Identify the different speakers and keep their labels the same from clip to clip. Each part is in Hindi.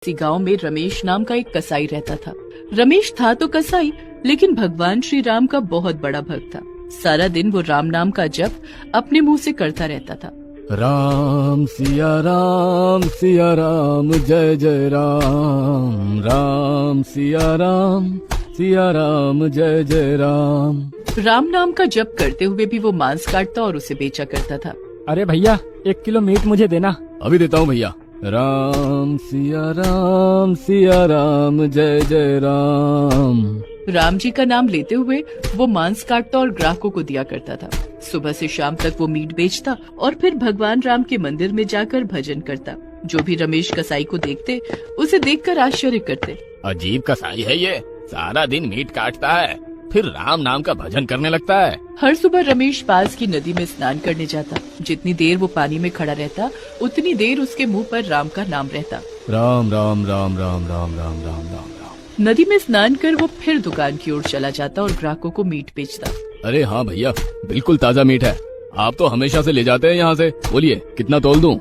Speaker 1: इसी गांव में रमेश नाम का एक कसाई रहता था। रमेश था तो कसाई, लेकिन भगवान श्री राम का बहुत बड़ा भक्त था। सारा दिन वो राम नाम का जप अपने मुंह से करता रहता था।
Speaker 2: राम सिया राम जय जय राम, राम सिया राम जय जय राम।
Speaker 1: राम नाम का जप करते हुए भी वो मांस काटता और उसे बेचा करता था।
Speaker 3: अरे भैया 1 किलो मीट मुझे देना।
Speaker 2: अभी देता हूँ भैया। राम सिया राम जय जय राम।
Speaker 1: राम जी का नाम लेते हुए वो मांस काटता और ग्राहकों को दिया करता था। सुबह से शाम तक वो मीट बेचता और फिर भगवान राम के मंदिर में जाकर भजन करता। जो भी रमेश कसाई को देखते उसे देखकर आश्चर्य करते।
Speaker 2: अजीब कसाई है ये, सारा दिन मीट काटता है फिर राम नाम का भजन करने लगता है।
Speaker 1: हर सुबह रमेश पास की नदी में स्नान करने जाता। जितनी देर वो पानी में खड़ा रहता उतनी देर उसके मुंह पर राम का नाम रहता।
Speaker 2: राम राम राम राम राम राम राम राम राम।
Speaker 1: नदी में स्नान कर वो फिर दुकान की ओर चला जाता और ग्राहकों को मीट बेचता।
Speaker 2: अरे हाँ भैया, बिल्कुल ताज़ा मीट है। आप तो हमेशा से ले जाते हैं यहाँ से। बोलिए कितना तोल दूं?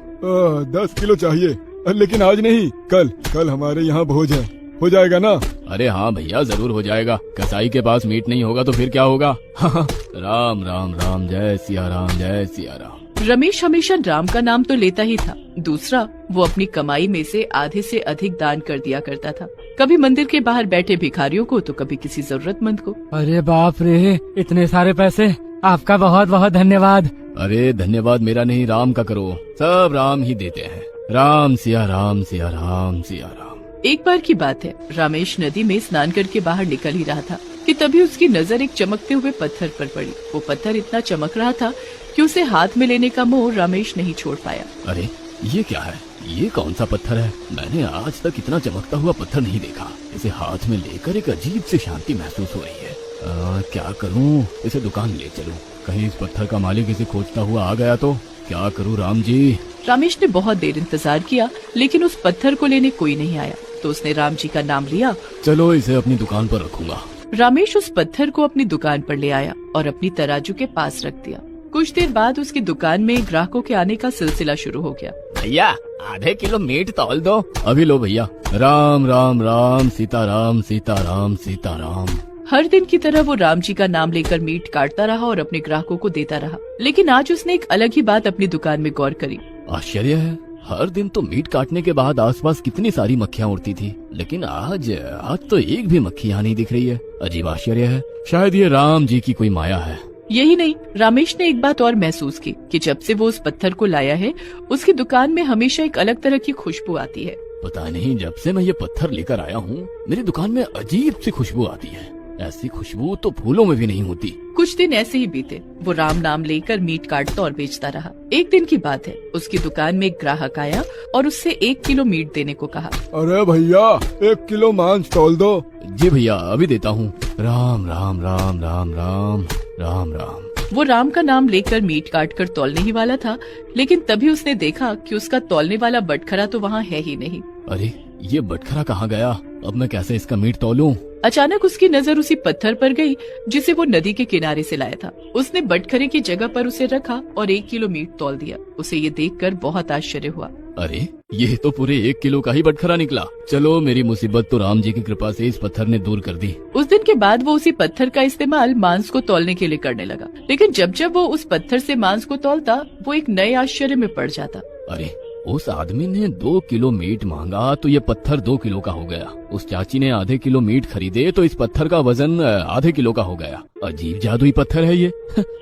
Speaker 4: 10 किलो चाहिए, लेकिन आज नहीं, कल हमारे यहाँ भोज है, हो जाएगा ना?
Speaker 2: अरे हाँ भैया, जरूर हो जाएगा। कसाई के पास मीट नहीं होगा तो फिर क्या होगा? राम राम राम जय सिया राम।
Speaker 1: रमेश हमेशा राम का नाम तो लेता ही था, दूसरा वो अपनी कमाई में से आधे से अधिक दान कर दिया करता था। कभी मंदिर के बाहर बैठे भिखारियों को तो कभी किसी जरूरतमंद को।
Speaker 3: अरे बाप रे, इतने सारे पैसे, आपका बहुत बहुत धन्यवाद।
Speaker 2: अरे धन्यवाद मेरा नहीं, राम का करो, सब राम ही देते हैं। राम सिया राम सिया राम सिया राम।
Speaker 1: एक बार की बात है, रमेश नदी में स्नान करके बाहर निकल ही रहा था कि तभी उसकी नजर एक चमकते हुए पत्थर पर पड़ी। वो पत्थर इतना चमक रहा था कि उसे हाथ में लेने का मोह रमेश नहीं छोड़ पाया।
Speaker 2: अरे ये क्या है? ये कौन सा पत्थर है? मैंने आज तक इतना चमकता हुआ पत्थर नहीं देखा। इसे हाथ में लेकर एक अजीब सी शांति महसूस हो रही है। क्या करूं? इसे दुकान ले चलूं। कहीं इस पत्थर का मालिक इसे खोजता हुआ आ गया तो क्या करूं राम जी?
Speaker 1: रमेश ने बहुत देर इंतजार किया, लेकिन उस पत्थर को लेने कोई नहीं आया। तो उसने राम जी का नाम लिया।
Speaker 2: चलो इसे अपनी दुकान पर रखूंगा।
Speaker 1: रमेश उस पत्थर को अपनी दुकान पर ले आया और अपनी तराजू के पास रख दिया। कुछ देर बाद उसकी दुकान में ग्राहकों के आने का सिलसिला शुरू हो गया।
Speaker 2: भैया आधे किलो मीट तौल दो। अभी लो भैया। राम राम राम सीता राम सीता राम।
Speaker 1: हर दिन की तरह वो राम जी का नाम लेकर मीट काटता रहा और अपने ग्राहकों को देता रहा। लेकिन आज उसने एक अलग ही बात अपनी दुकान में गौर करी।
Speaker 2: आश्चर्य है, हर दिन तो मीट काटने के बाद आसपास कितनी सारी मक्खियाँ उड़ती थी, लेकिन आज तो एक भी मक्खी यहाँ नहीं दिख रही है। अजीब आश्चर्य है, शायद ये राम जी की कोई माया है।
Speaker 1: यही नहीं, रमेश ने एक बात और महसूस की कि जब से वो उस पत्थर को लाया है, उसकी दुकान में हमेशा एक अलग तरह की खुशबू आती है।
Speaker 2: पता नहीं, जब से मैं ये पत्थर लेकर आया हूँ मेरी दुकान में अजीब सी खुशबू आती है। ऐसी खुशबू तो फूलों में भी नहीं होती।
Speaker 1: कुछ दिन ऐसे ही बीते। वो राम नाम लेकर मीट काटता और बेचता रहा। एक दिन की बात है, उसकी दुकान में एक ग्राहक आया और उससे 1 किलो मीट देने को कहा।
Speaker 4: अरे भैया 1 किलो मांस तौल दो।
Speaker 2: जी भैया अभी देता हूँ। राम राम राम राम राम राम राम।
Speaker 1: वो राम का नाम लेकर मीट काट कर तौलने ही वाला था, लेकिन तभी उसने देखा कि उसका तौलने वाला बटखरा तो वहाँ है ही नहीं।
Speaker 2: अरे ये बटखरा कहाँ गया? अब मैं कैसे इसका मीट तौलूं?
Speaker 1: अचानक उसकी नजर उसी पत्थर पर गई जिसे वो नदी के किनारे से लाया था। उसने बटखरे की जगह पर उसे रखा और 1 किलो मीट तौल दिया। उसे ये देखकर बहुत आश्चर्य हुआ।
Speaker 2: अरे ये तो पूरे 1 किलो का ही बटखरा निकला। चलो मेरी मुसीबत तो राम जी की कृपा से इस पत्थर ने दूर कर दी।
Speaker 1: उस दिन के बाद वो उसी पत्थर का इस्तेमाल मांस को तौलने के लिए करने लगा। लेकिन जब जब वो उस पत्थर से मांस को तौलता वो एक नए आश्चर्य में पड़ जाता।
Speaker 2: अरे उस आदमी ने 2 किलो मीट मांगा तो ये पत्थर 2 किलो का हो गया। उस चाची ने आधे किलो मीट खरीदे तो इस पत्थर का वजन आधे किलो का हो गया। अजीब जादुई पत्थर है ये।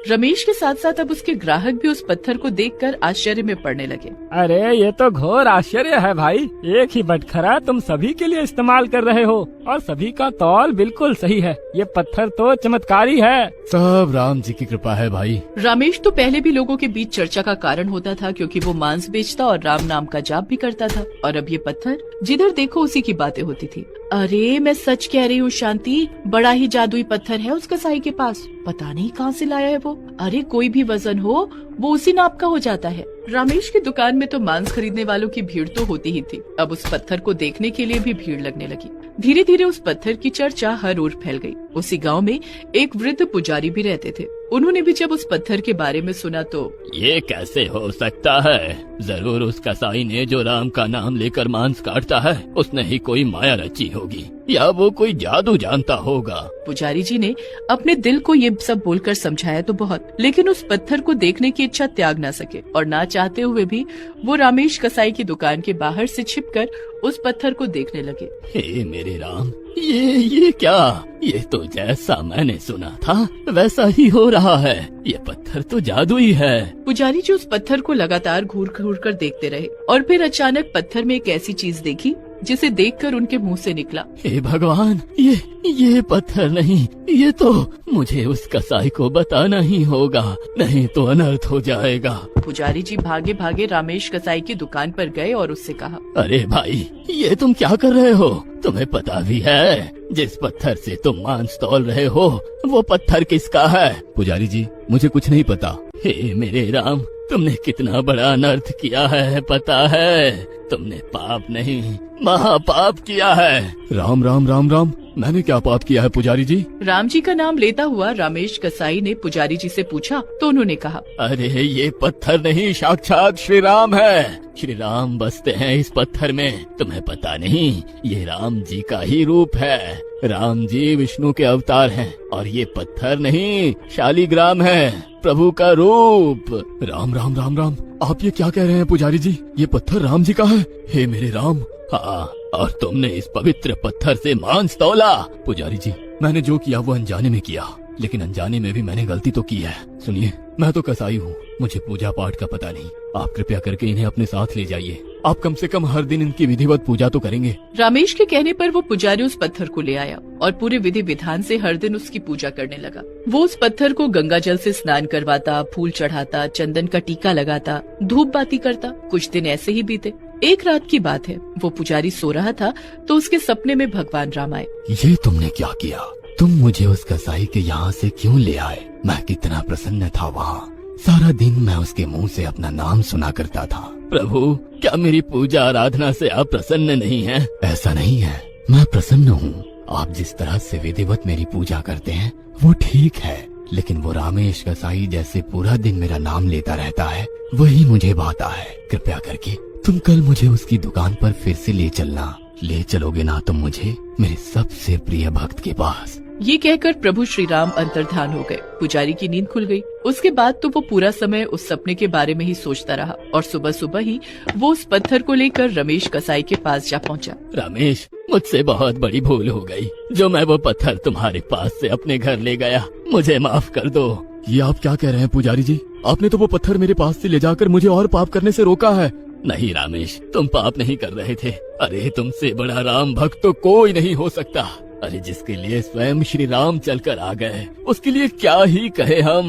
Speaker 1: रमेश के साथ साथ अब उसके ग्राहक भी उस पत्थर को देखकर आश्चर्य में पड़ने लगे।
Speaker 3: अरे ये तो घोर आश्चर्य है भाई, एक ही बटखरा तुम सभी के लिए इस्तेमाल कर रहे हो और सभी का तौल बिल्कुल सही है। ये पत्थर तो चमत्कारी है।
Speaker 2: सब राम जी की कृपा है भाई।
Speaker 1: रमेश तो पहले भी लोगों के बीच चर्चा का कारण होता था, क्योंकि वो मांस बेचता और राम नाम का जाप भी करता था। और अब ये पत्थर जिधर देखो उसी की बातें होती थी। अरे मैं सच कह रही हूँ शांति, बड़ा ही जादुई पत्थर है उस कसाई के पास। पता नहीं कहाँ से लाया है वो। अरे कोई भी वजन हो वो उसी नाप का हो जाता है। रमेश की दुकान में तो मांस खरीदने वालों की भीड़ तो होती ही थी। अब उस पत्थर को देखने के लिए भी भीड़ लगने लगी। धीरे धीरे उस पत्थर की चर्चा हर ओर फैल गई। उसी गांव में एक वृद्ध पुजारी भी रहते थे। उन्होंने भी जब उस पत्थर के बारे में सुना तो
Speaker 2: ये कैसे हो सकता है? जरूर उस कसाई ने जो राम का नाम लेकर मांस काटता है उसने ही कोई माया रची होगी या वो कोई जादू जानता होगा।
Speaker 1: पुजारी जी ने अपने दिल को ये सब बोलकर समझाया तो बहुत, लेकिन उस पत्थर को देखने की इच्छा त्याग ना सके और ना चाहते हुए भी वो रामेश कसाई की दुकान के बाहर से छिपकर उस पत्थर को देखने लगे।
Speaker 2: हे मेरे राम, ये क्या? ये तो जैसा मैंने सुना था वैसा ही हो रहा है। ये पत्थर तो जादुई है।
Speaker 1: पुजारी जी उस पत्थर को लगातार घूर घूर कर देखते रहे और फिर अचानक पत्थर में एक ऐसी चीज देखी जिसे देखकर उनके मुंह से निकला,
Speaker 2: हे भगवान, ये पत्थर नहीं, ये तो मुझे उस कसाई को बताना ही होगा, नहीं तो अनर्थ हो जाएगा।
Speaker 1: पुजारी जी भागे भागे रामेश कसाई की दुकान पर गए और उससे कहा,
Speaker 2: अरे भाई, ये तुम क्या कर रहे हो? तुम्हें पता भी है जिस पत्थर से तुम मांस तौल रहे हो वो पत्थर किसका है? पुजारी जी, मुझे कुछ नहीं पता। हे मेरे राम, तुमने कितना बड़ा अनर्थ किया है पता है? तुमने पाप नहीं महापाप किया है। राम राम राम राम, मैंने क्या पाप किया है पुजारी जी?
Speaker 1: राम जी का नाम लेता हुआ रामेश कसाई ने पुजारी जी से पूछा तो उन्होंने कहा,
Speaker 2: अरे ये पत्थर नहीं, साक्षात श्री राम है। श्री राम बसते हैं इस पत्थर में, तुम्हें पता नहीं? ये राम जी का ही रूप है। राम जी विष्णु के अवतार हैं और ये पत्थर नहीं, शालिग्राम है, प्रभु का रूप। राम राम राम राम, आप ये क्या कह रहे हैं पुजारी जी? ये पत्थर राम जी का है? हे मेरे राम। हाँ, और तुमने इस पवित्र पत्थर से मांस तौला? पुजारी जी, मैंने जो किया वो अनजाने में किया, लेकिन अनजाने में भी मैंने गलती तो की है। सुनिए, मैं तो कसाई हूँ, मुझे पूजा पाठ का पता नहीं। आप कृपया करके इन्हें अपने साथ ले जाइए। आप कम से कम हर दिन इनकी विधिवत पूजा तो करेंगे।
Speaker 1: रामेश के कहने पर वो पुजारी उस पत्थर को ले आया और पूरे विधि विधान से हर दिन उसकी पूजा करने लगा। वो उस पत्थर को गंगा जल से स्नान करवाता, फूल चढ़ाता, चंदन का टीका लगाता, धूप बाती करता। कुछ दिन ऐसे ही बीते। एक रात की बात है, वो पुजारी सो रहा था तो उसके सपने में भगवान राम आए।
Speaker 2: ये तुमने क्या किया? तुम मुझे उस कसाई के यहाँ से क्यों ले आए? मैं कितना प्रसन्न था वहाँ। सारा दिन मैं उसके मुंह से अपना नाम सुना करता था। प्रभु, क्या मेरी पूजा आराधना से आप प्रसन्न नहीं हैं? ऐसा नहीं है, मैं प्रसन्न हूँ। आप जिस तरह से विधिवत मेरी पूजा करते हैं वो ठीक है, लेकिन वो रामेश कसाई जैसे पूरा दिन मेरा नाम लेता रहता है वही मुझे भाता है। कृपया करके तुम कल मुझे उसकी दुकान पर फिर से ले चलना। ले चलोगे ना तुम मुझे मेरे सबसे प्रिय भक्त के पास?
Speaker 1: ये कहकर प्रभु श्री राम अंतर्धान हो गए। पुजारी की नींद खुल गई। उसके बाद तो वो पूरा समय उस सपने के बारे में ही सोचता रहा और सुबह सुबह ही वो उस पत्थर को लेकर रमेश कसाई के पास जा पहुंचा।
Speaker 2: रमेश, मुझसे बहुत बड़ी भूल हो गई जो मैं वो पत्थर तुम्हारे पास से अपने घर ले गया। मुझे माफ कर दो। ये आप क्या कह रहे हैं पुजारी जी? आपने तो वो पत्थर मेरे पास से ले जाकर मुझे और पाप करने से रोका है। नहीं रामेश, तुम पाप नहीं कर रहे थे। अरे तुमसे बड़ा राम भक्त तो कोई नहीं हो सकता। अरे जिसके लिए स्वयं श्री राम चलकर आ गए उसके लिए क्या ही कहे हम।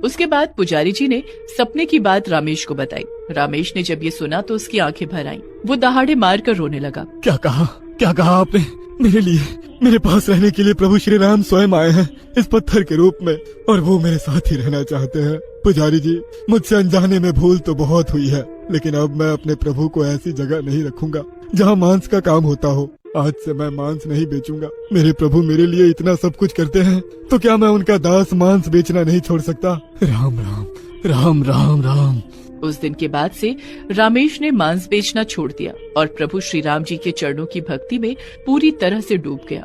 Speaker 1: उसके बाद पुजारी जी ने सपने की बात रामेश को बताई। रामेश ने जब ये सुना तो उसकी आंखें भर आईं। वो दहाड़े मारकर रोने लगा।
Speaker 4: क्या कहा आपने? मेरे लिए, मेरे पास रहने के लिए प्रभु श्री राम स्वयं आए हैं इस पत्थर के रूप में और वो मेरे साथ ही रहना चाहते हैं। पुजारी जी, मुझसे अनजाने में भूल तो बहुत हुई है, लेकिन अब मैं अपने प्रभु को ऐसी जगह नहीं रखूंगा जहाँ मांस का काम होता हो। आज से मैं मांस नहीं बेचूंगा। मेरे प्रभु मेरे लिए इतना सब कुछ करते हैं तो क्या मैं उनका दास मांस बेचना नहीं छोड़ सकता? राम राम राम राम राम।
Speaker 1: उस दिन के बाद से रामेश ने मांस बेचना छोड़ दिया और प्रभु श्री राम जी के चरणों की भक्ति में पूरी तरह से डूब गया।